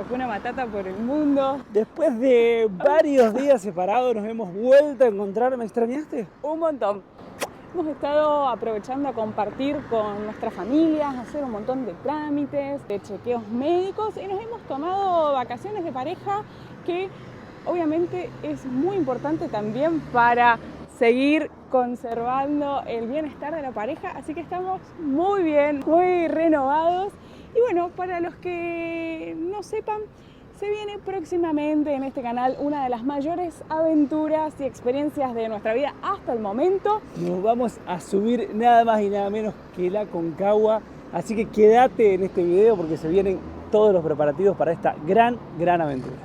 Hakuna Matata por el mundo. Después de varios días separados nos hemos vuelto a encontrar. ¿Me extrañaste? Un montón. Hemos estado aprovechando a compartir con nuestras familias, hacer un montón de trámites, de chequeos médicos y nos hemos tomado vacaciones de pareja que obviamente es muy importante también para seguir conservando el bienestar de la pareja, así que estamos muy bien, muy renovados. Y bueno, para los que no sepan, se viene próximamente en este canal una de las mayores aventuras y experiencias de nuestra vida hasta el momento. Nos vamos a subir nada más y nada menos que la Aconcagua, así que quédate en este video porque se vienen todos los preparativos para esta gran aventura.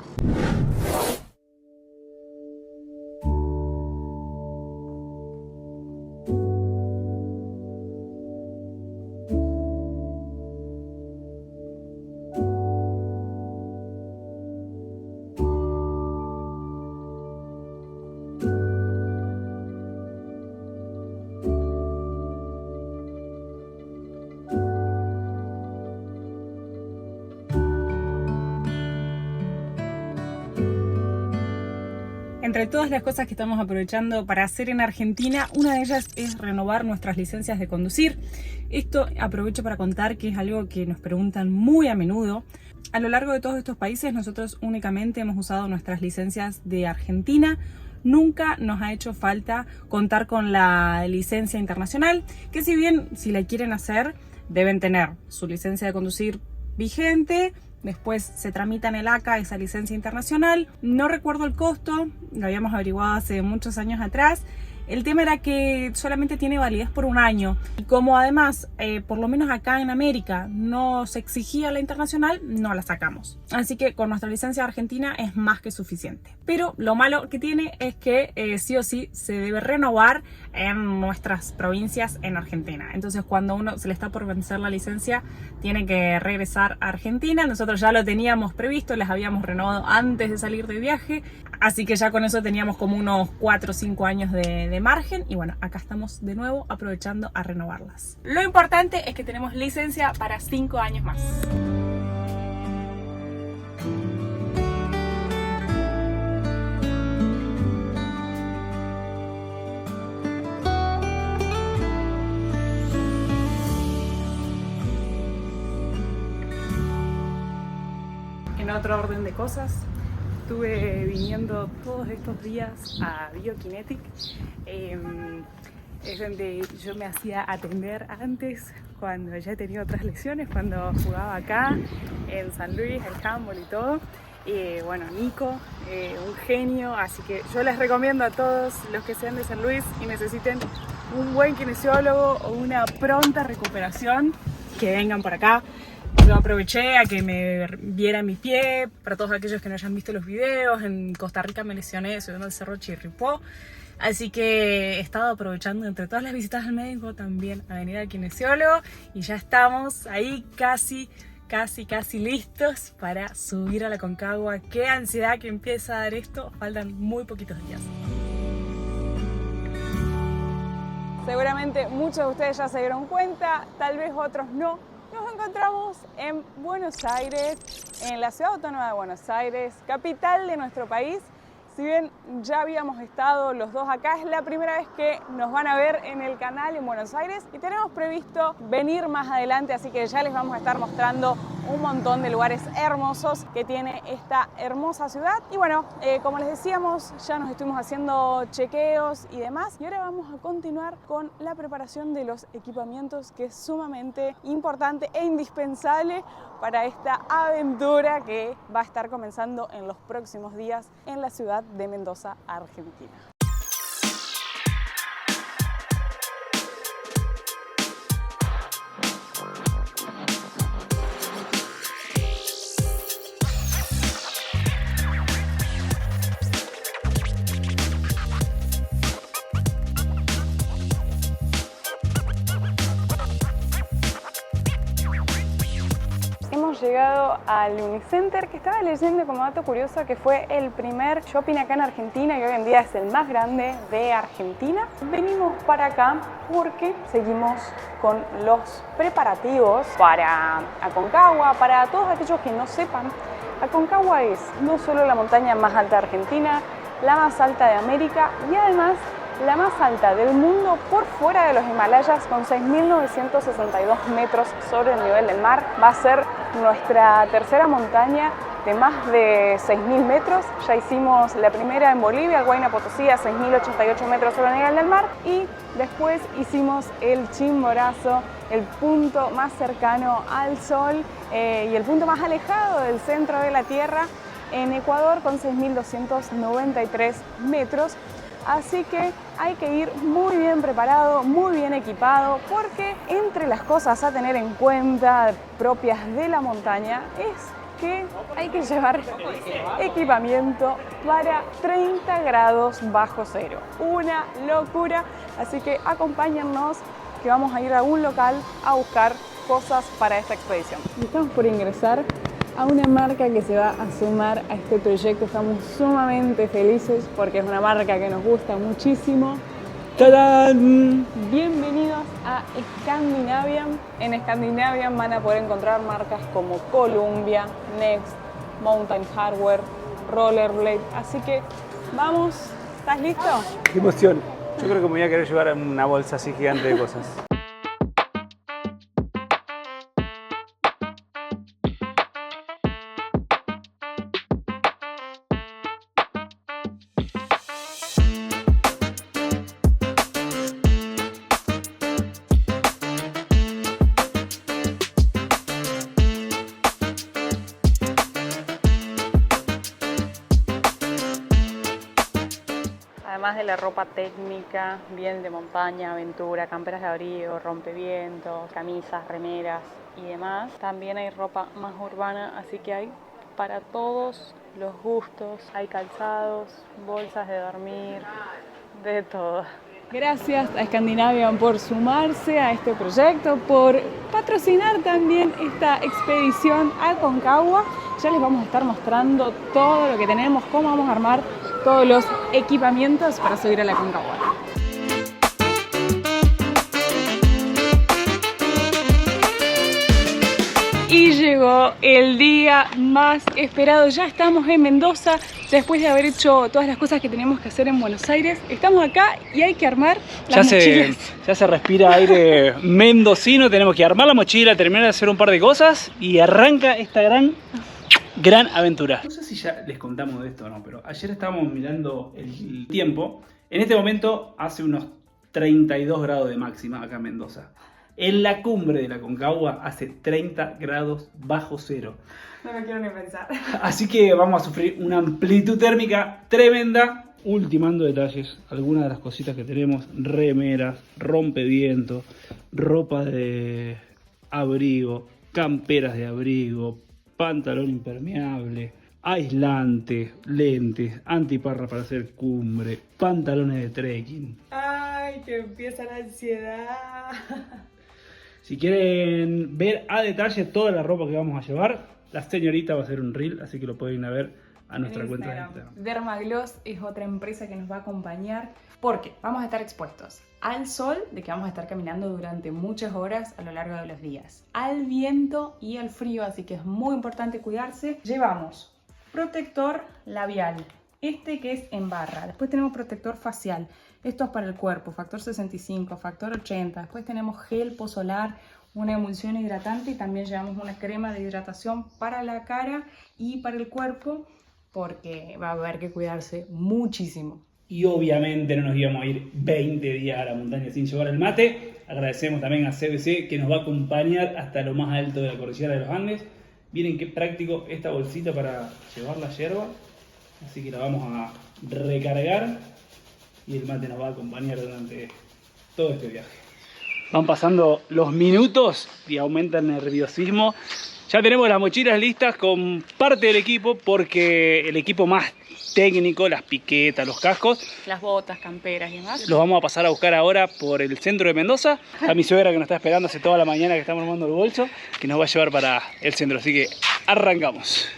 Entre todas las cosas que estamos aprovechando para hacer en Argentina, una de ellas es renovar nuestras licencias de conducir. Esto aprovecho para contar que es algo que nos preguntan muy a menudo. A lo largo de todos estos países nosotros únicamente hemos usado nuestras licencias de Argentina. Nunca nos ha hecho falta contar con la licencia internacional, que si bien si la quieren hacer deben tener su licencia de conducir vigente. Después se tramita en el ACA esa licencia internacional. No recuerdo el costo, lo habíamos averiguado hace muchos años atrás. El tema era que solamente tiene validez por un año. Y como además, por lo menos acá en América, no se exigía la internacional, no la sacamos. Así que con nuestra licencia argentina es más que suficiente. Pero lo malo que tiene es que sí o sí se debe renovar en nuestras provincias en Argentina. Entonces cuando uno se le está por vencer la licencia, tiene que regresar a Argentina. Nosotros ya lo teníamos previsto, las habíamos renovado antes de salir de viaje. Así que ya con eso teníamos como unos 4 o 5 años de margen y bueno, acá estamos de nuevo aprovechando a renovarlas. Lo importante es que tenemos licencia para 5 años más. En otro orden de cosas, estuve viniendo todos estos días a Biokinetic. Es donde yo me hacía atender antes, cuando ya he tenido otras lesiones, cuando jugaba acá en San Luis, el handball y todo. Bueno, Nico, un genio, así que yo les recomiendo a todos los que sean de San Luis y necesiten un buen kinesiólogo o una pronta recuperación, que vengan por acá. Yo aproveché a que me viera mi pie. Para todos aquellos que no hayan visto los videos, en Costa Rica me lesioné subiendo el cerro Chirripó. Así que he estado aprovechando entre todas las visitas al médico también a venir al kinesiólogo. Y ya estamos ahí casi listos para subir a la Aconcagua. Qué ansiedad que empieza a dar esto. Faltan muy poquitos días. Seguramente muchos de ustedes ya se dieron cuenta, tal vez otros no. Nos encontramos en Buenos Aires, en la ciudad autónoma de Buenos Aires, capital de nuestro país. Si bien ya habíamos estado los dos acá, es la primera vez que nos van a ver en el canal en Buenos Aires y tenemos previsto venir más adelante, así que ya les vamos a estar mostrando un montón de lugares hermosos que tiene esta hermosa ciudad. Y bueno, como les decíamos, ya nos estuvimos haciendo chequeos y demás y ahora vamos a continuar con la preparación de los equipamientos, que es sumamente importante e indispensable para esta aventura que va a estar comenzando en los próximos días en la ciudad de Mendoza, Argentina. Hemos llegado al Unicenter, que estaba leyendo como dato curioso que fue el primer shopping acá en Argentina y hoy en día es el más grande de Argentina. Venimos para acá porque seguimos con los preparativos para Aconcagua. Para todos aquellos que no sepan, Aconcagua es no solo la montaña más alta de Argentina, la más alta de América y además la más alta del mundo por fuera de los Himalayas, con 6.962 metros sobre el nivel del mar. Va a ser nuestra tercera montaña de más de 6.000 metros. Ya hicimos la primera en Bolivia, el Huayna Potosí, a 6.088 metros sobre el nivel del mar, y después hicimos el Chimborazo, el punto más cercano al sol y el punto más alejado del centro de la Tierra, en Ecuador, con 6.293 metros. Así que hay que ir muy bien preparado, muy bien equipado, porque entre las cosas a tener en cuenta propias de la montaña es que hay que llevar equipamiento para 30 grados bajo cero. Una locura, así que acompáñennos, que vamos a ir a un local a buscar cosas para esta expedición. Estamos por ingresar a una marca que se va a sumar a este proyecto. Estamos sumamente felices porque es una marca que nos gusta muchísimo. ¡Tadán! Bienvenidos a Scandinavian. En Scandinavian van a poder encontrar marcas como Columbia, Next, Mountain Hardwear, Rollerblade. Así que vamos, ¿estás listo? ¡Qué emoción! Yo creo que me voy a querer llevar una bolsa así gigante de cosas. Además de la ropa técnica, bien de montaña, aventura, camperas de abrigo, rompevientos, camisas, remeras y demás, también hay ropa más urbana, así que hay para todos los gustos, hay calzados, bolsas de dormir, de todo. Gracias a Scandinavian por sumarse a este proyecto, por patrocinar también esta expedición a Aconcagua. Ya les vamos a estar mostrando todo lo que tenemos, cómo vamos a armar todos los equipamientos para subir a la Aconcagua. Y llegó el día más esperado. Ya estamos en Mendoza. Después de haber hecho todas las cosas que teníamos que hacer en Buenos Aires, estamos acá y hay que armar las mochilas. Ya se respira aire mendocino. Tenemos que armar la mochila, terminar de hacer un par de cosas y arranca esta gran aventura. No sé si ya les contamos de esto o no, pero ayer estábamos mirando el tiempo. En este momento hace unos 32 grados de máxima acá en Mendoza. En la cumbre de la Aconcagua hace 30 grados bajo cero. No me quiero ni pensar. Así que vamos a sufrir una amplitud térmica tremenda. Ultimando detalles, algunas de las cositas que tenemos: remeras, rompevientos, ropa de abrigo, camperas de abrigo, pantalón impermeable, aislante, lentes, antiparra para hacer cumbre, pantalones de trekking. Ay, que empieza la ansiedad. Si quieren ver a detalle toda la ropa que vamos a llevar, la señorita va a hacer un reel, así que lo pueden ir a ver a nuestra cuenta de Instagram. Dermagloss es otra empresa que nos va a acompañar porque vamos a estar expuestos al sol, de que vamos a estar caminando durante muchas horas a lo largo de los días, al viento y al frío, así que es muy importante cuidarse. Llevamos protector labial, este que es en barra, después tenemos protector facial, esto es para el cuerpo, factor 65, factor 80, después tenemos gel posolar, una emulsión hidratante, y también llevamos una crema de hidratación para la cara y para el cuerpo, porque va a haber que cuidarse muchísimo. Y obviamente no nos íbamos a ir 20 días a la montaña sin llevar el mate. Agradecemos también a CBC, que nos va a acompañar hasta lo más alto de la cordillera de los Andes. Miren qué práctico esta bolsita para llevar la yerba. Así que la vamos a recargar y el mate nos va a acompañar durante todo este viaje. Van pasando los minutos y aumenta el nerviosismo. Ya tenemos las mochilas listas con parte del equipo, porque el equipo más técnico, las piquetas, los cascos, las botas, camperas y demás, los vamos a pasar a buscar ahora por el centro de Mendoza. A mi suegra, que nos está esperando hace toda la mañana que estamos armando el bolso, que nos va a llevar para el centro. Así que arrancamos.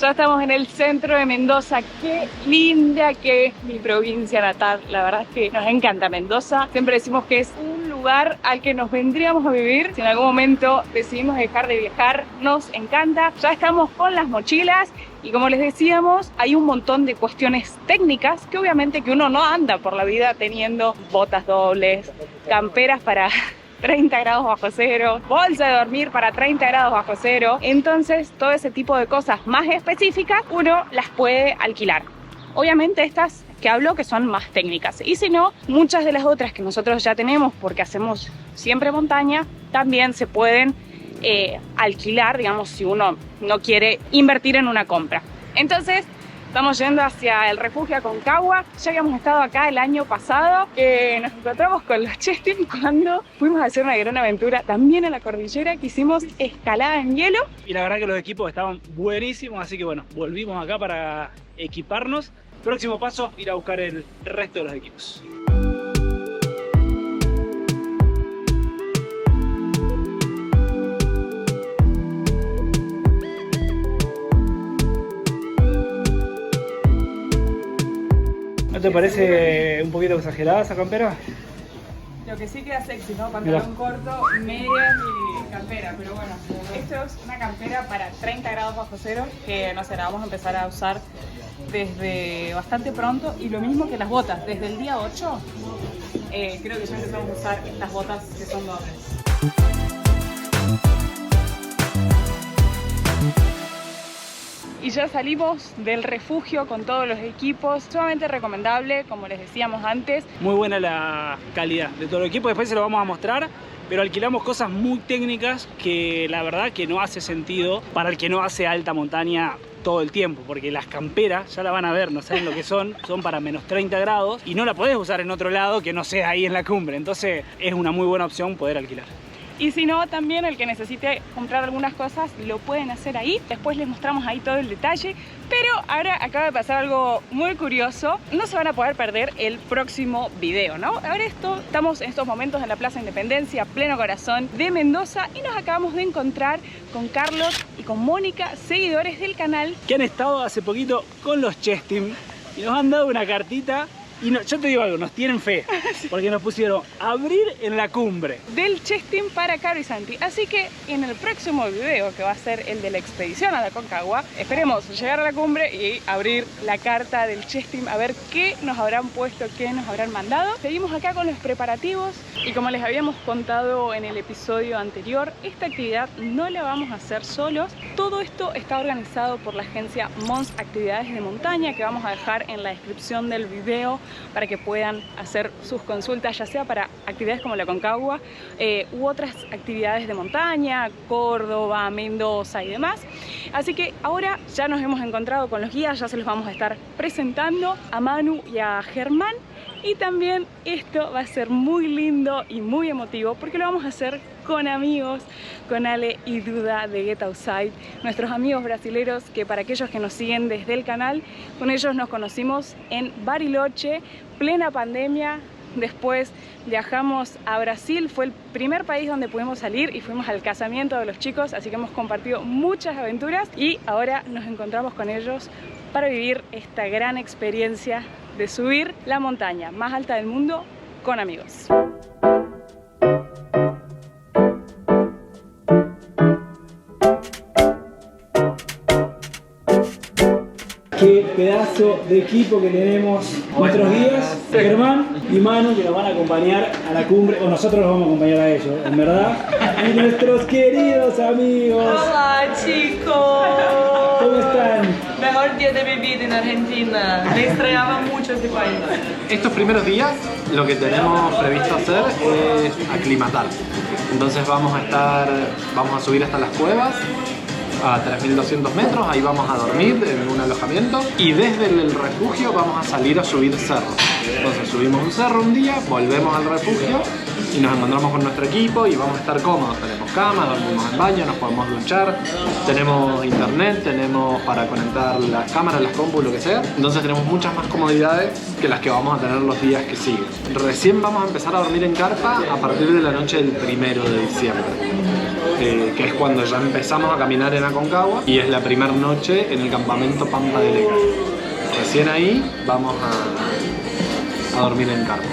Ya estamos en el centro de Mendoza. Qué linda que es mi provincia natal. La verdad es que nos encanta Mendoza. Siempre decimos que es un lugar al que nos vendríamos a vivir. Si en algún momento decidimos dejar de viajar, nos encanta. Ya estamos con las mochilas y como les decíamos, hay un montón de cuestiones técnicas que obviamente que uno no anda por la vida teniendo botas dobles, camperas para 30 grados bajo cero, bolsa de dormir para 30 grados bajo cero. Entonces, todo ese tipo de cosas más específicas, uno las puede alquilar. Obviamente estas que hablo que son más técnicas. Y si no, muchas de las otras que nosotros ya tenemos, porque hacemos siempre montaña, también se pueden alquilar, digamos, si uno no quiere invertir en una compra. Entonces, estamos yendo hacia el refugio Aconcagua. Ya habíamos estado acá el año pasado, nos encontramos con los Chestim cuando fuimos a hacer una gran aventura también en la cordillera, que hicimos escalada en hielo. Y la verdad que los equipos estaban buenísimos, así que bueno, volvimos acá para equiparnos. Próximo paso, ir a buscar el resto de los equipos. ¿No te parece un poquito exagerada esa campera? Lo que sí queda sexy, ¿no? Pantalón corto, medias y campera. Pero bueno, esto es una campera para 30 grados bajo cero, que no sé, la vamos a empezar a usar desde bastante pronto. Y lo mismo que las botas, desde el día 8 creo que ya empezamos a usar estas botas que son dobles. Y ya salimos del refugio con todos los equipos, sumamente recomendable, como les decíamos antes. Muy buena la calidad de todo el equipo, después se lo vamos a mostrar, pero alquilamos cosas muy técnicas que la verdad que no hace sentido para el que no hace alta montaña todo el tiempo, porque las camperas, ya la van a ver, no saben lo que son para menos 30 grados y no la podés usar en otro lado que no sea ahí en la cumbre, entonces es una muy buena opción poder alquilar. Y si no, también el que necesite comprar algunas cosas lo pueden hacer ahí. Después les mostramos ahí todo el detalle. Pero ahora acaba de pasar algo muy curioso. No se van a poder perder el próximo video, ¿no? Ahora estamos en estos momentos en la Plaza Independencia, pleno corazón de Mendoza. Y nos acabamos de encontrar con Carlos y con Mónica, seguidores del canal, que han estado hace poquito con los Chestim y nos han dado una cartita. Y no, yo te digo algo, nos tienen fe, porque nos pusieron abrir en la cumbre del Chestim para Caro y Santi. Así que en el próximo video, que va a ser el de la expedición a la Aconcagua, esperemos llegar a la cumbre y abrir la carta del Chestim, a ver qué nos habrán puesto, qué nos habrán mandado. Seguimos acá con los preparativos y como les habíamos contado en el episodio anterior, esta actividad no la vamos a hacer solos. Todo esto está organizado por la agencia Mons Actividades de Montaña, que vamos a dejar en la descripción del video para que puedan hacer sus consultas, ya sea para actividades como la Aconcagua u otras actividades de montaña, Córdoba, Mendoza y demás. Así que ahora ya nos hemos encontrado con los guías, ya se los vamos a estar presentando a Manu y a Germán. Y también esto va a ser muy lindo y muy emotivo porque lo vamos a hacer con amigos, con Ale y Duda de Get Outside, nuestros amigos brasileros que para aquellos que nos siguen desde el canal, con ellos nos conocimos en Bariloche, plena pandemia. Después viajamos a Brasil, fue el primer país donde pudimos salir y fuimos al casamiento de los chicos, así que hemos compartido muchas aventuras y ahora nos encontramos con ellos para vivir esta gran experiencia de subir la montaña más alta del mundo con amigos. Qué pedazo de equipo que tenemos, nuestros guías, Germán y Manu, que nos van a acompañar a la cumbre, o nosotros los vamos a acompañar a ellos, en verdad, y nuestros queridos amigos. Hola chicos, ¿Cómo están? mejor día de mi vida en Argentina, me extrañaba mucho este país. Estos primeros días lo que tenemos previsto hacer es aclimatar. Entonces vamos a subir hasta las cuevas a 3.200 metros, ahí vamos a dormir en un alojamiento y desde el refugio vamos a salir a subir cerros. Entonces subimos un cerro un día, volvemos al refugio y nos encontramos con nuestro equipo y vamos a estar cómodos. Tenemos cama, dormimos en baño, nos podemos duchar, tenemos internet, tenemos para conectar las cámaras, las compus, lo que sea. Entonces tenemos muchas más comodidades que las que vamos a tener los días que siguen. Recién vamos a empezar a dormir en carpa a partir de la noche del 1 de diciembre. que es cuando ya empezamos a caminar en Aconcagua y es la primera noche en el campamento Pampa de Leca. Recién ahí vamos a dormir en carpa.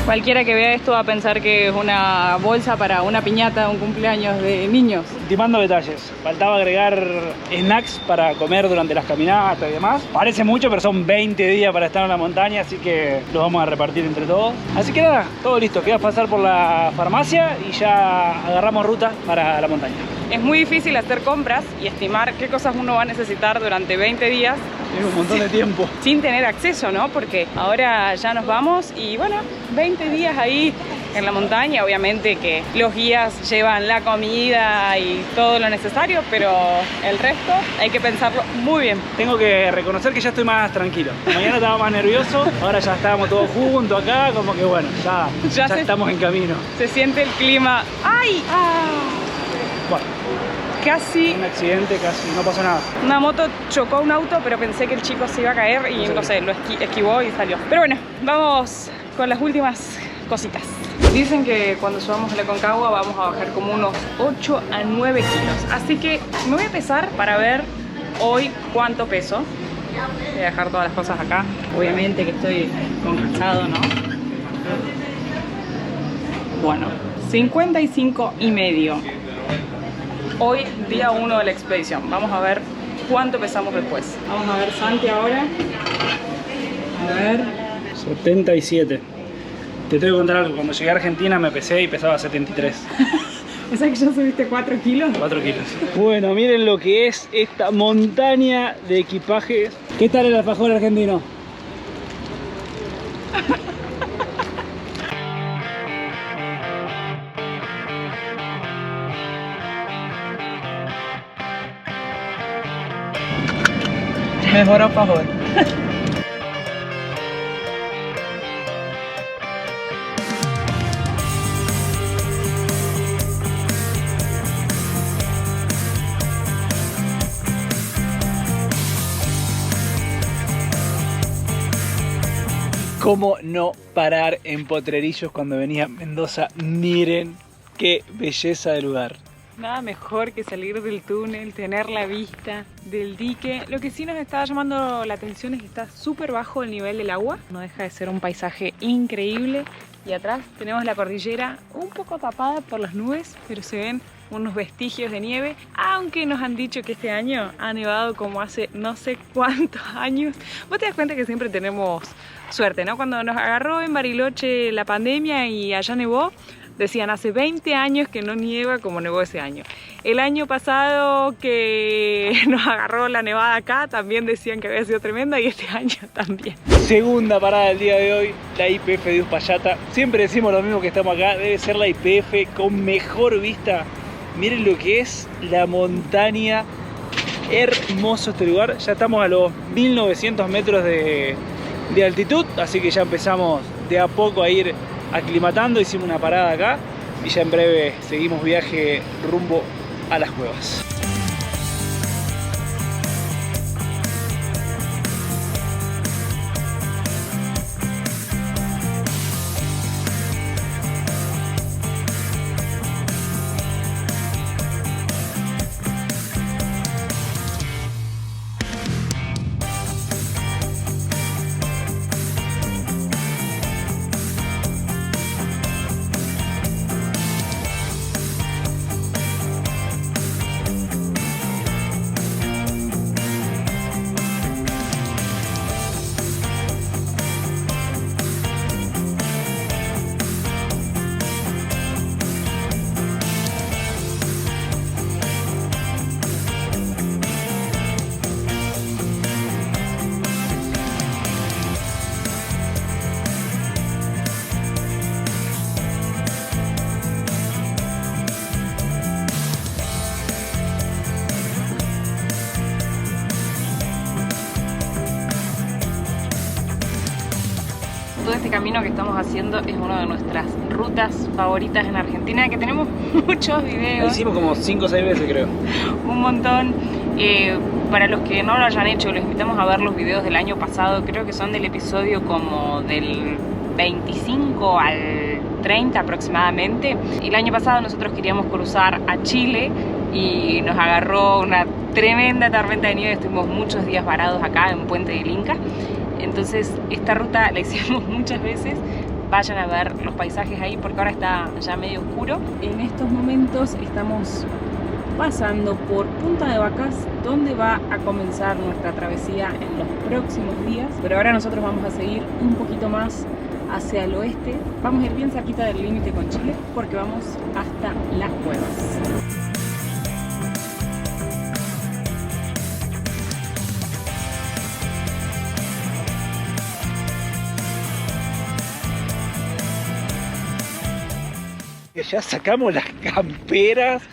Cualquiera que vea esto va a pensar que es una bolsa para una piñata, un cumpleaños de niños. Ultimando detalles, faltaba agregar snacks para comer durante las caminatas y demás. Parece mucho, pero son 20 días para estar en la montaña, así que los vamos a repartir entre todos. Así que nada, todo listo, queda pasar por la farmacia y ya agarramos ruta para la montaña. Es muy difícil hacer compras y estimar qué cosas uno va a necesitar durante 20 días. Es un montón de tiempo. Sin tener acceso, ¿no? Porque ahora ya nos vamos y bueno, 20 días ahí en la montaña. Obviamente que los guías llevan la comida y todo lo necesario, pero el resto hay que pensarlo muy bien. Tengo que reconocer que ya estoy más tranquilo. Mañana estaba más nervioso, ahora ya estábamos todos juntos acá, como que bueno, ya estamos en camino. Se siente el clima. ¡Ay! Bueno. Casi un accidente, casi no pasó nada. Una moto chocó a un auto, pero pensé que el chico se iba a caer y no sé, lo esquivó y salió. Pero bueno, vamos con las últimas cositas. Dicen que cuando subamos a la Aconcagua vamos a bajar como unos 8 a 9 kilos. Así que me voy a pesar para ver hoy cuánto peso. Voy a dejar todas las cosas acá. Obviamente que estoy con calzado, ¿no? Bueno, 55,5. Hoy, día 1 de la expedición. Vamos a ver cuánto pesamos después. Vamos a ver Santi ahora. A ver. 77. Te tengo que contar algo. Cuando llegué a Argentina me pesé y pesaba 73. O sea que ya subiste 4 kilos. 4 kilos. Bueno, miren lo que es esta montaña de equipaje. ¿Qué tal el alfajor argentino? Mejor alfajor. ¿Cómo no parar en Potrerillos cuando venía a Mendoza? Miren qué belleza de lugar. Nada mejor que salir del túnel, tener la vista del dique. Lo que sí nos está llamando la atención es que está súper bajo el nivel del agua. No deja de ser un paisaje increíble. Y atrás tenemos la cordillera un poco tapada por las nubes, pero se ven unos vestigios de nieve. Aunque nos han dicho que este año ha nevado como hace no sé cuántos años. Vos te das cuenta que siempre tenemos suerte, ¿no? Cuando nos agarró en Bariloche la pandemia y allá nevó, decían hace 20 años que no nieva como nevó ese año. El año pasado que nos agarró la nevada acá también decían que había sido tremenda y este año también. Segunda parada del día de hoy, la YPF de Uspallata. Siempre decimos lo mismo que estamos acá, debe ser la YPF con mejor vista. Miren lo que es la montaña, hermoso este lugar. Ya estamos a los 1900 metros de altitud, así que ya empezamos de a poco a ir aclimatando. Hicimos una parada acá y ya en breve seguimos viaje rumbo a las cuevas. Todo este camino que estamos haciendo es una de nuestras rutas favoritas en Argentina, que tenemos muchos Lo videos, hicimos como 5 o 6 veces creo. un montón. Para los que no lo hayan hecho, los invitamos a ver los videos del año pasado, creo que son del episodio como del 25 al 30 aproximadamente. El año pasado nosotros queríamos cruzar a Chile y nos agarró una tremenda tormenta de nieve, estuvimos muchos días varados acá en Puente del Inca. Entonces esta ruta la hicimos muchas veces. Vayan a ver los paisajes ahí porque ahora está ya medio oscuro. En estos momentos estamos pasando por Punta de Vacas, donde va a comenzar nuestra travesía en los próximos días. Pero ahora nosotros vamos a seguir un poquito más hacia el oeste. Vamos a ir bien cerquita del límite con Chile porque vamos hasta Las Cuevas. Ya sacamos las camperas,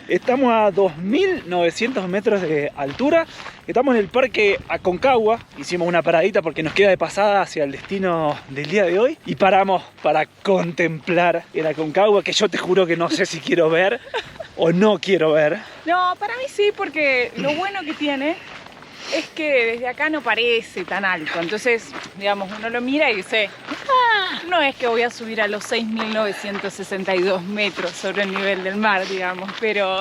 estamos a 2.900 metros de altura, estamos en el parque Aconcagua, hicimos una paradita porque nos queda de pasada hacia el destino del día de hoy y paramos para contemplar el Aconcagua, que yo te juro que no sé si quiero ver o no quiero ver. No, para mí sí, porque lo bueno que tiene es que desde acá no parece tan alto, entonces, digamos, uno lo mira y dice, no es que voy a subir a los 6.962 metros sobre el nivel del mar, digamos, pero...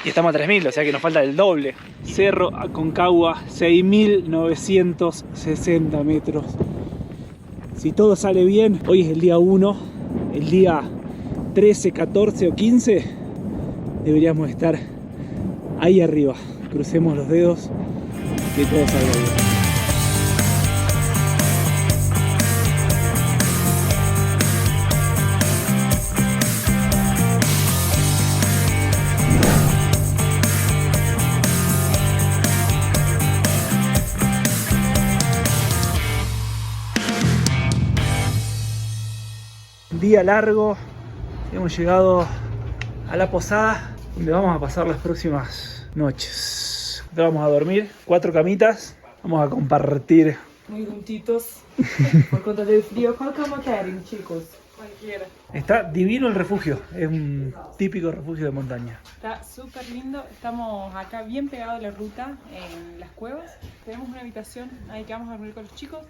Y estamos a 3.000, o sea que nos falta el doble. Cerro Aconcagua, 6.960 metros. Si todo sale bien, hoy es el día 1, el día 13, 14 o 15, deberíamos estar ahí arriba. Crucemos los dedos. Que todo salga bien. Un día largo, hemos llegado a la posada donde vamos a pasar las próximas noches. Vamos a dormir, 4 camitas, vamos a compartir. Muy juntitos, por cuenta del frío. ¿Cuál cama quieren, chicos? Cualquiera. Está divino el refugio, es un típico refugio de montaña. Está súper lindo, estamos acá bien pegados a la ruta, en Las Cuevas. Tenemos una habitación ahí que vamos a dormir con los chicos.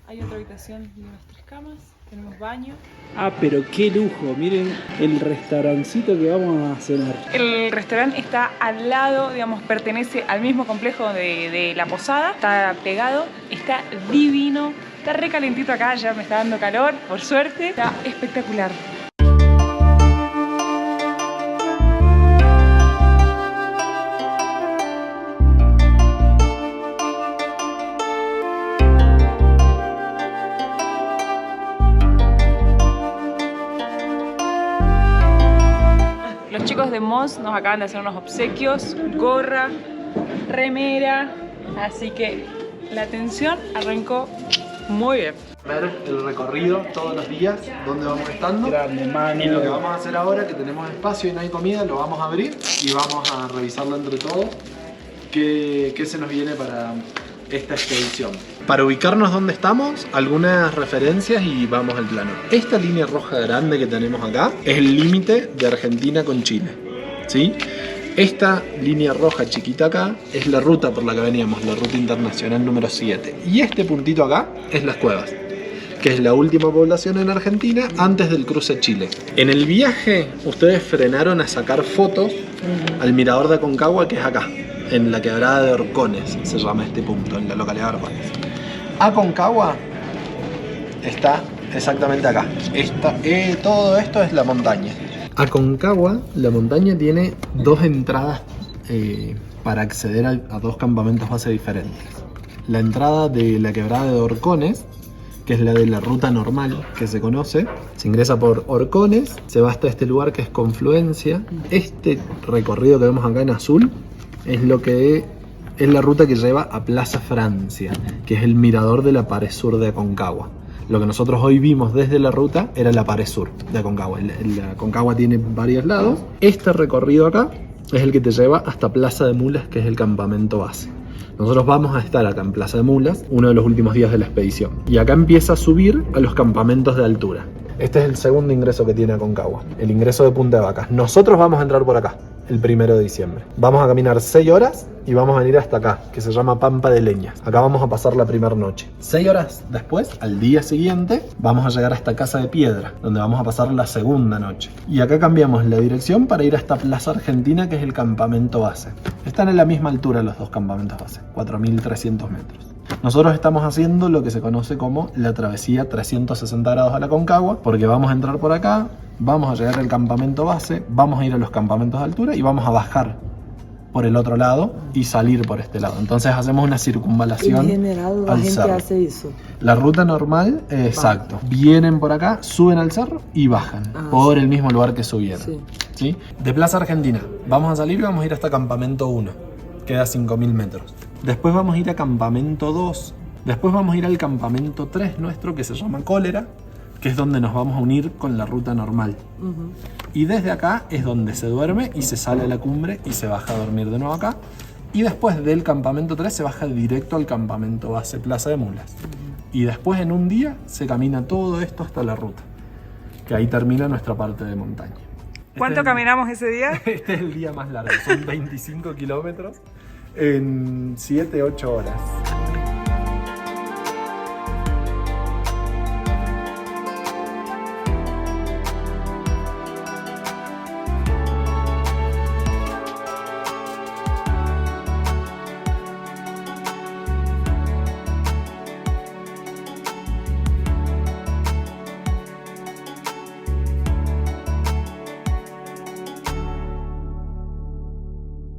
Hay otra habitación de unas 3 camas, tenemos baño. Ah, pero qué lujo, miren el restaurancito que vamos a cenar. El restaurante está al lado, digamos, pertenece al mismo complejo de la posada, está pegado, está divino, está re calentito acá, ya me está dando calor, por suerte, está espectacular. Los chicos de Moss nos acaban de hacer unos obsequios, gorra, remera, así que la atención arrancó muy bien. Ver el recorrido todos los días, dónde vamos estando. Grande, mano. Y lo que vamos a hacer ahora, que tenemos espacio y no hay comida, lo vamos a abrir y vamos a revisarlo entre todos qué se nos viene para esta expedición. Para ubicarnos donde estamos, algunas referencias y vamos al plano. Esta línea roja grande que tenemos acá es el límite de Argentina con Chile, ¿sí? Esta línea roja chiquita acá es la ruta por la que veníamos, la ruta internacional número 7. Y este puntito acá es Las Cuevas, que es la última población en Argentina antes del cruce Chile. En el viaje ustedes frenaron a sacar fotos al mirador de Aconcagua, que es acá, en la quebrada de Orcones, se llama este punto, en la localidad de Orcones. Aconcagua está exactamente acá. Todo esto es la montaña. Aconcagua, la montaña, tiene 2 entradas para acceder a 2 campamentos base diferentes. La entrada de la quebrada de Orcones, que es la de la ruta normal que se conoce, se ingresa por Orcones, se va hasta este lugar que es Confluencia. Este recorrido que vemos acá en azul es la ruta que lleva a Plaza Francia, que es el mirador de la pared sur de Aconcagua. Lo que nosotros hoy vimos desde la ruta era la pared sur de Aconcagua. La Aconcagua tiene varios lados. Este recorrido acá es el que te lleva hasta Plaza de Mulas, que es el campamento base. Nosotros vamos a estar acá en Plaza de Mulas, uno de los últimos días de la expedición. Y acá empieza a subir a los campamentos de altura. Este es el segundo ingreso que tiene Aconcagua, el ingreso de Punta de Vacas. Nosotros vamos a entrar por acá, el 1 de diciembre. Vamos a caminar 6 horas y vamos a venir hasta acá, que se llama Pampa de Leñas. Acá vamos a pasar la primera noche. 6 horas después, al día siguiente, vamos a llegar hasta Casa de Piedra, donde vamos a pasar la segunda noche. Y acá cambiamos la dirección para ir hasta Plaza Argentina, que es el campamento base. Están en la misma altura los dos campamentos base, 4.300 metros. Nosotros estamos haciendo lo que se conoce como la travesía 360 grados a la Aconcagua, porque vamos a entrar por acá, vamos a llegar al campamento base, vamos a ir a los campamentos de altura y vamos a bajar por el otro lado y salir por este lado. Entonces hacemos una circunvalación. En general la gente hace eso. La ruta normal, exacto. Vienen por acá, suben al cerro y bajan por el mismo lugar que subieron. Sí. ¿Sí? De Plaza Argentina vamos a salir y vamos a ir hasta campamento 1. Queda 5.000 metros. Después vamos a ir a campamento 2. Después vamos a ir al campamento 3 nuestro, que se llama Cólera, que es donde nos vamos a unir con la ruta normal. Y desde acá es donde se duerme y se sale a la cumbre y se baja a dormir de nuevo acá. Y después del campamento 3 se baja directo al campamento base Plaza de Mulas. Y después en un día se camina todo esto hasta la ruta, que ahí termina nuestra parte de montaña. ¿Cuánto caminamos ese día? Este es el día más largo, son 25 kilómetros en 7-8 horas.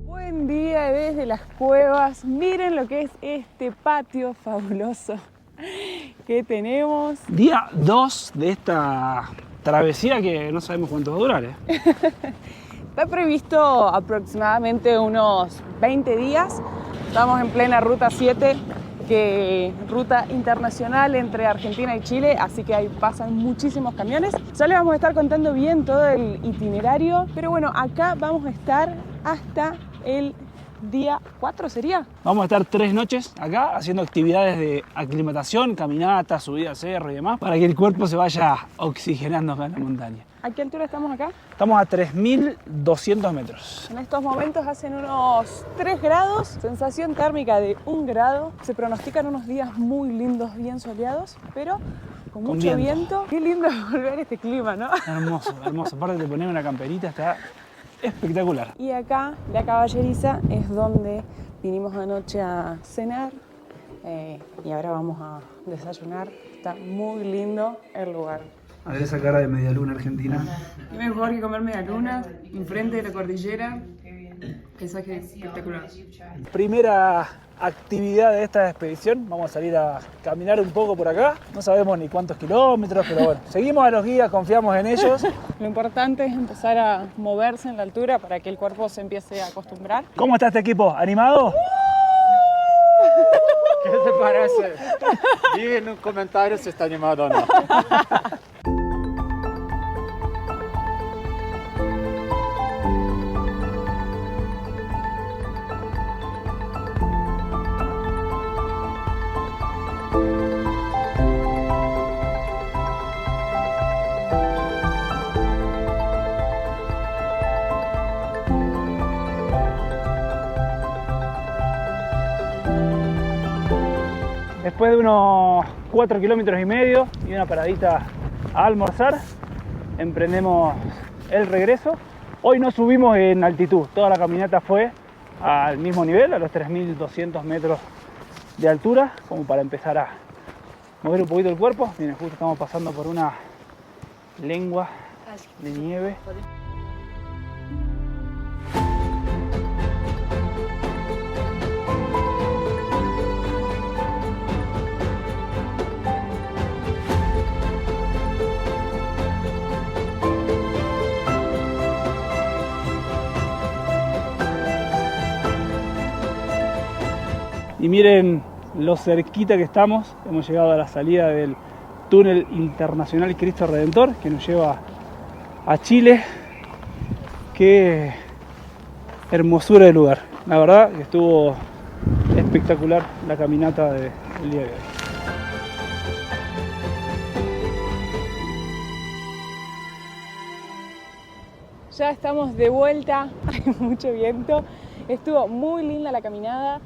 Buen día desde las cuevas. Miren lo que es este patio fabuloso que tenemos. Día 2 de esta travesía que no sabemos cuánto va a durar. Está previsto aproximadamente unos 20 días. Estamos en plena ruta 7, que ruta internacional entre Argentina y Chile, así que ahí pasan muchísimos camiones. Ya les vamos a estar contando bien todo el itinerario, pero bueno, acá vamos a estar hasta el día 4, ¿sería? Vamos a estar 3 noches acá haciendo actividades de aclimatación, caminata, subida al cerro y demás, para que el cuerpo se vaya oxigenando acá en la montaña. ¿A qué altura estamos acá? Estamos a 3.200 metros. En estos momentos hacen unos 3 grados, sensación térmica de 1 grado. Se pronostican unos días muy lindos, bien soleados, pero con mucho viento. Qué lindo volver a este clima, ¿no? Hermoso, hermoso. Aparte de poner una camperita, está espectacular. Y acá, la Caballeriza, es donde vinimos anoche a cenar y ahora vamos a desayunar. Está muy lindo el lugar. A ver esa cara de media luna argentina. Qué mejor que comer media luna enfrente de la cordillera. Paisaje espectacular. Primera actividad de esta expedición, vamos a salir a caminar un poco por acá. No sabemos ni cuántos kilómetros, pero bueno, seguimos a los guías, confiamos en ellos. Lo importante es empezar a moverse en la altura para que el cuerpo se empiece a acostumbrar. ¿Cómo está este equipo? ¿Animado? ¿Qué te parece? Diga en un comentario si está animado o no. Después de unos 4 kilómetros y medio y una paradita a almorzar, emprendemos el regreso. Hoy no subimos en altitud, toda la caminata fue al mismo nivel, a los 3.200 metros de altura, como para empezar a mover un poquito el cuerpo. Miren, justo estamos pasando por una lengua de nieve. Y miren lo cerquita que estamos, hemos llegado a la salida del túnel internacional Cristo Redentor, que nos lleva a Chile. Qué hermosura de lugar, la verdad que estuvo espectacular la caminata del día de hoy. Ya estamos de vuelta, hay mucho viento, estuvo muy linda la caminada,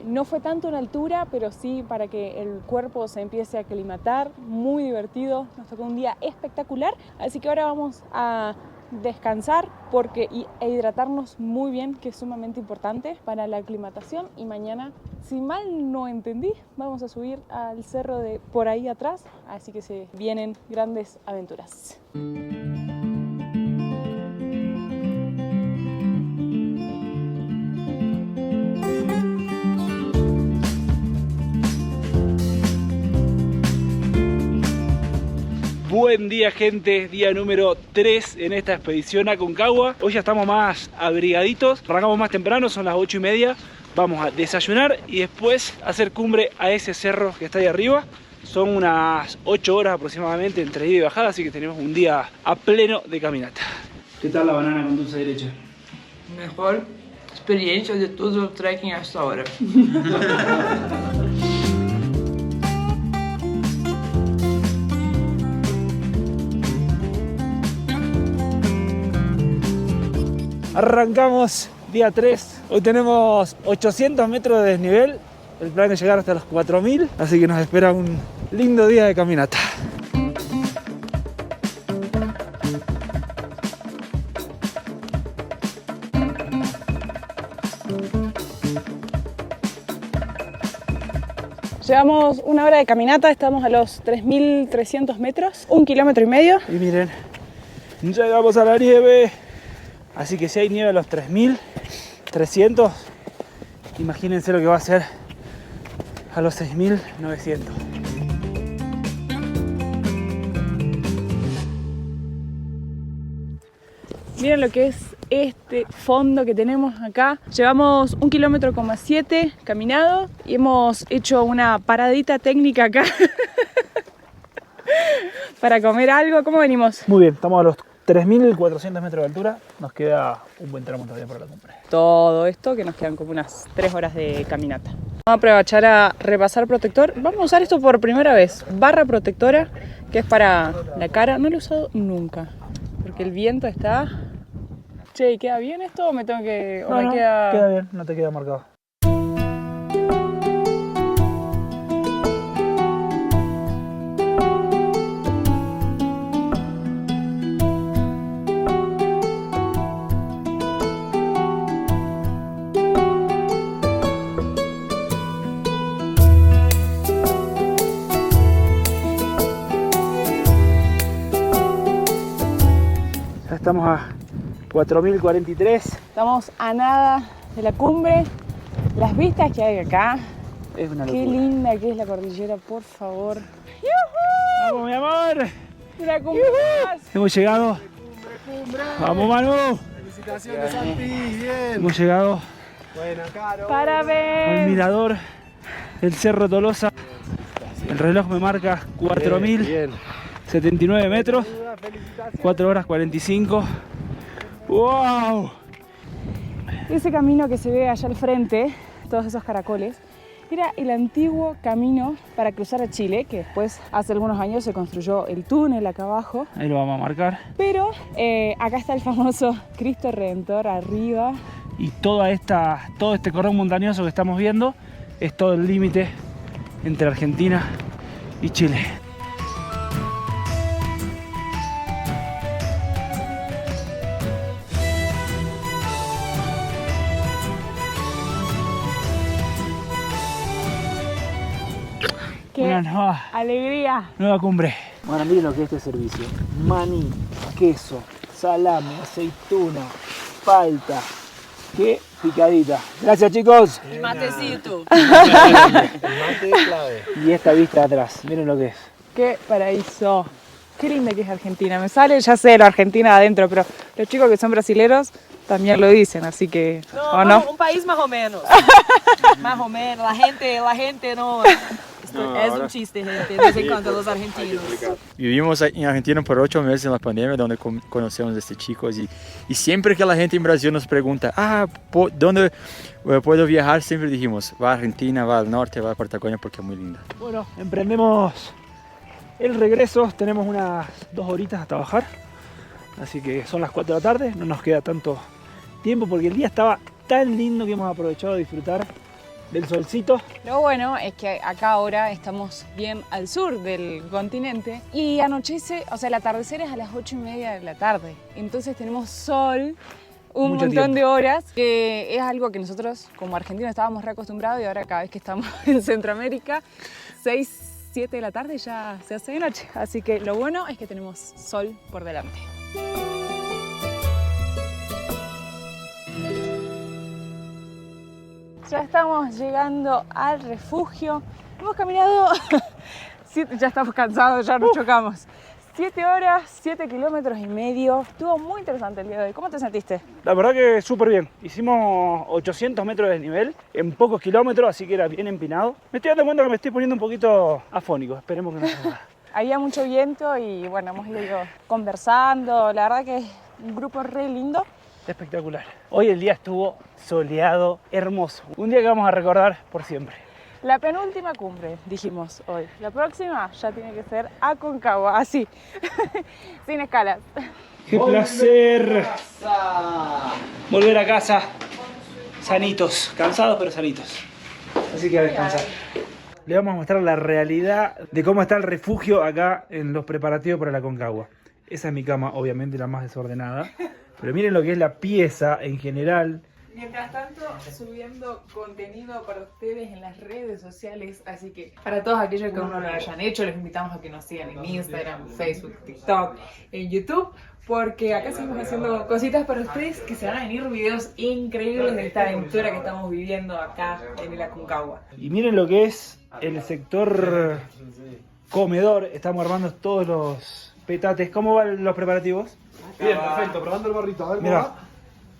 no fue tanto en altura, pero sí para que el cuerpo se empiece a aclimatar, muy divertido, nos tocó un día espectacular, así que ahora vamos a descansar e hidratarnos muy bien, que es sumamente importante para la aclimatación, y mañana, si mal no entendí, vamos a subir al cerro de por ahí atrás, así que se vienen grandes aventuras. Buen día, gente, día número 3 en esta expedición a Aconcagua. Hoy ya estamos más abrigaditos, arrancamos más temprano, son las 8:30. Vamos a desayunar y después hacer cumbre a ese cerro que está ahí arriba. Son unas 8 horas aproximadamente entre ida y bajada, así que tenemos un día a pleno de caminata. ¿Qué tal la banana con dulce de leche? Mejor experiencia de todo el trekking hasta ahora. Arrancamos día 3, hoy tenemos 800 metros de desnivel, el plan es llegar hasta los 4000, así que nos espera un lindo día de caminata. Llevamos una hora de caminata, estamos a los 3300 metros, 1,5 kilómetros. Y miren, llegamos a la nieve. Así que si hay nieve a los 3300, imagínense lo que va a ser a los 6900. Miren lo que es este fondo que tenemos acá. Llevamos 1,7 kilómetros caminado y hemos hecho una paradita técnica acá para comer algo. ¿Cómo venimos? Muy bien, estamos a los 3400 metros de altura, nos queda un buen tramo todavía por la cumbre. Todo esto, que nos quedan como unas 3 horas de caminata. Vamos a aprovechar a repasar protector. Vamos a usar esto por primera vez, barra protectora, que es para la cara. No lo he usado nunca, porque el viento está... Che, ¿y queda bien esto o me tengo que...? No, queda bien, no te queda marcado. Estamos a 4043. Estamos a nada de la cumbre. Las vistas que hay acá. Es una locura. Qué linda que es la cordillera, por favor. ¡Yujú! ¡Vamos, mi amor! ¡La cumbre! Hemos llegado. ¡Vamos, Manu! Felicitaciones, Santi, bien. Hemos llegado Buena, Caro. ¡Para al ver! mirador del Cerro Tolosa. El reloj me marca 4079 metros. 4 horas 45. ¡Wow! Ese camino que se ve allá al frente, todos esos caracoles, era el antiguo camino para cruzar a Chile, que después, hace algunos años, se construyó el túnel acá abajo. Ahí lo vamos a marcar. Pero acá está el famoso Cristo Redentor arriba. Y todo este cordón montañoso que estamos viendo es todo el límite entre Argentina y Chile. ¡Qué alegría! Nueva cumbre. Bueno, miren lo que es este servicio. Maní, queso, salame, aceituna, palta. ¡Qué picadita! Gracias, chicos. El matecito. El mate es clave. Y esta vista de atrás, miren lo que es. ¡Qué paraíso! Qué linda que es Argentina. Me sale, ya sé, la Argentina adentro, pero los chicos que son brasileros también lo dicen, así que... No, ¿o no? un país más o menos. Más o menos. La gente no... es un chiste, gente. Nos encantan los argentinos. Vivimos en Argentina por 8 meses en la pandemia, donde conocemos a estos chicos y siempre que la gente en Brasil nos pregunta, ¿dónde puedo viajar? Siempre dijimos, va a Argentina, va al norte, va a Patagonia porque es muy linda. Bueno, emprendemos el regreso, tenemos unas 2 horitas hasta bajar, Así que son las 4 de la tarde, no nos queda tanto tiempo porque el día estaba tan lindo que hemos aprovechado de disfrutar del solcito. Lo bueno es que acá ahora estamos bien al sur del continente y anochece, o sea, el atardecer es a las 8:30 de la tarde. Entonces tenemos sol un Mucho montón tiempo. de horas, que es algo que nosotros como argentinos estábamos reacostumbrados y ahora cada vez que estamos en Centroamérica, 6, 7 de la tarde ya se hace de noche. Así que lo bueno es que tenemos sol por delante. Ya estamos llegando al refugio. Hemos caminado, ya estamos cansados, ya nos chocamos. 7 horas, 7 kilómetros y medio. Estuvo muy interesante el día de hoy. ¿Cómo te sentiste? La verdad que súper bien. Hicimos 800 metros de desnivel en pocos kilómetros, así que era bien empinado. Me estoy dando cuenta que me estoy poniendo un poquito afónico. Esperemos que no sea nada. Había mucho viento y bueno, hemos ido conversando. La verdad que es un grupo re lindo. Espectacular. Hoy el día estuvo soleado, hermoso. Un día que vamos a recordar por siempre. La penúltima cumbre, dijimos hoy. La próxima ya tiene que ser Aconcagua, así, sin escalas. ¡Qué placer! Volver a casa sanitos, cansados pero sanitos. Así que a descansar. Le vamos a mostrar la realidad de cómo está el refugio acá en los preparativos para la Aconcagua. Esa es mi cama, obviamente la más desordenada. Pero miren lo que es la pieza en general. Mientras tanto, subiendo contenido para ustedes en las redes sociales, así que para todos aquellos que aún no lo hayan hecho, les invitamos a que nos sigan en Instagram, Facebook, TikTok, en YouTube, porque acá seguimos haciendo cositas para ustedes, que se van a venir videos increíbles de esta aventura que estamos viviendo acá en el Aconcagua. Y miren lo que es el sector comedor. Estamos armando todos los petates. ¿Cómo van los preparativos? Bien, perfecto, probando el barrito. A ver, Mira,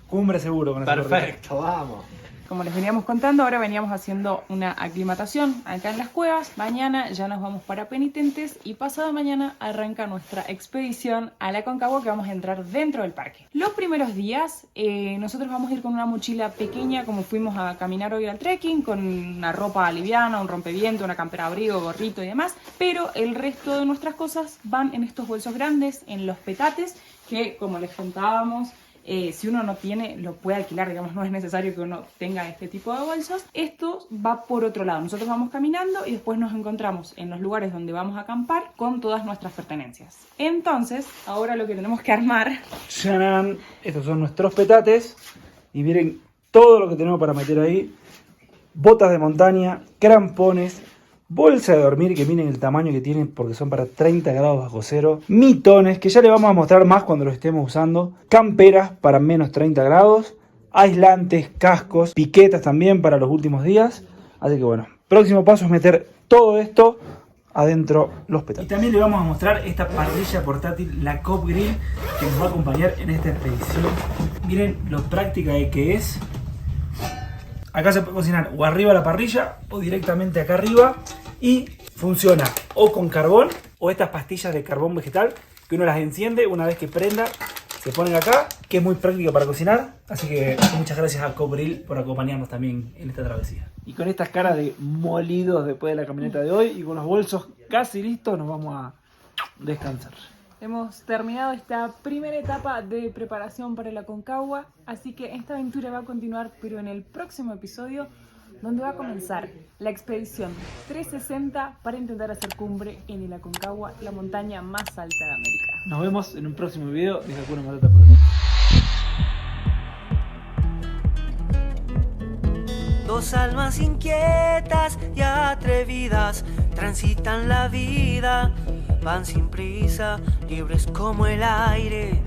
cumbre seguro con ese barrito. perfecto, vamos. Como les veníamos contando, ahora veníamos haciendo una aclimatación acá en las cuevas. Mañana ya nos vamos para Penitentes y pasado mañana arranca nuestra expedición a la Aconcagua, que vamos a entrar dentro del parque. Los primeros días nosotros vamos a ir con una mochila pequeña, como fuimos a caminar hoy al trekking, con una ropa liviana, un rompeviento, una campera abrigo, gorrito y demás, pero el resto de nuestras cosas van en estos bolsos grandes, en los petates, que como les contábamos, si uno no tiene, lo puede alquilar, digamos, no es necesario que uno tenga este tipo de bolsos. Esto va por otro lado, nosotros vamos caminando y después nos encontramos en los lugares donde vamos a acampar con todas nuestras pertenencias. Entonces, ahora lo que tenemos que armar... ¡Chanán! Estos son nuestros petates y miren todo lo que tenemos para meter ahí. Botas de montaña, crampones, bolsa de dormir, que miren el tamaño que tienen porque son para 30 grados bajo cero. Mitones, que ya les vamos a mostrar más cuando los estemos usando. Camperas para menos 30 grados. Aislantes, cascos, piquetas también para los últimos días. Así que bueno, próximo paso es meter todo esto adentro los petates. Y también les vamos a mostrar esta parrilla portátil, la Cobb Grill, que nos va a acompañar en esta expedición. Miren lo práctica que es. Acá se puede cocinar o arriba de la parrilla o directamente acá arriba y funciona o con carbón o estas pastillas de carbón vegetal que uno las enciende una vez que prenda, se ponen acá, que es muy práctico para cocinar. Así que muchas gracias a Cobb Grill por acompañarnos también en esta travesía. Y con estas caras de molidos después de la caminata de hoy y con los bolsos casi listos, nos vamos a descansar. Hemos terminado esta primera etapa de preparación para el Aconcagua, así que esta aventura va a continuar, pero en el próximo episodio, donde va a comenzar la expedición 360 para intentar hacer cumbre en el Aconcagua, la montaña más alta de América. Nos vemos en un próximo video de Hakuna Matata por acá. Dos almas inquietas y atrevidas transitan la vida, van sin prisa, libres como el aire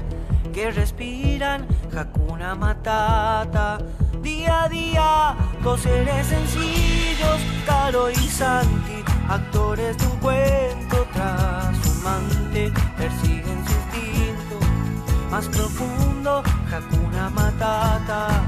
que respiran. Hakuna Matata. Día a día, dos seres sencillos, Caro y Santi, actores de un cuento trashumante, persiguen su instinto más profundo. Hakuna Matata.